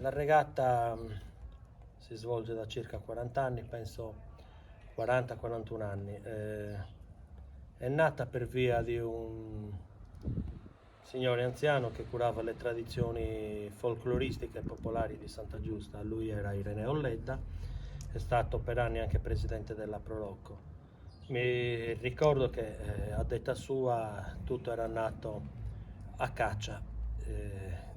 La regata si svolge da circa 40 anni, penso 40-41 anni. È nata per via di un signore anziano che curava le tradizioni folcloristiche e popolari di Santa Giusta. Lui era Ireneo Ledda, è stato per anni anche presidente della Prolocco. Mi ricordo che a detta sua tutto era nato a caccia.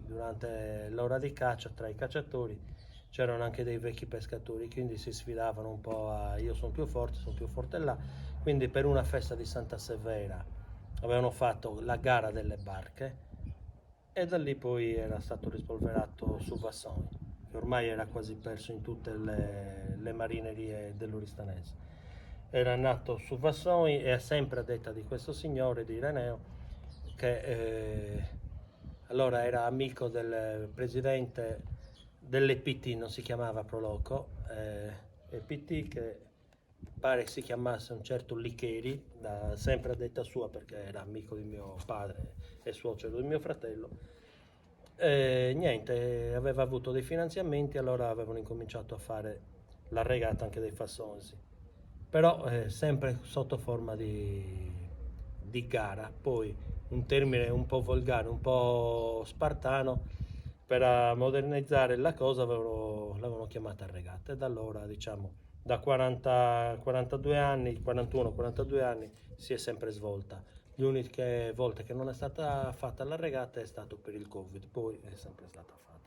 Durante l'ora di caccia tra i cacciatori c'erano anche dei vecchi pescatori, quindi si sfidavano un po' a io sono più forte là. Quindi per una festa di Santa Severa avevano fatto la gara delle barche e da lì poi era stato rispolverato su Vassoni, che ormai era quasi perso in tutte le marinerie dell'Uristanese. Era nato su Vassoni e è sempre a detta di questo signore, di Ireneo, che allora era amico del presidente dell'EPT, non si chiamava Proloco, EPT che pare si chiamasse un certo Licheri, sempre a detta sua perché era amico di mio padre e suocero di mio fratello. Niente, aveva avuto dei finanziamenti, allora avevano incominciato a fare la regata anche dei Fassonsi, però sempre sotto forma di gara. Poi un termine un po' volgare, un po' spartano, per modernizzare la cosa l'avevano chiamata regata e da allora diciamo da 40, 42 anni, 41-42 anni si è sempre svolta. Le uniche volte che non è stata fatta la regata è stato per il Covid, poi è sempre stata fatta.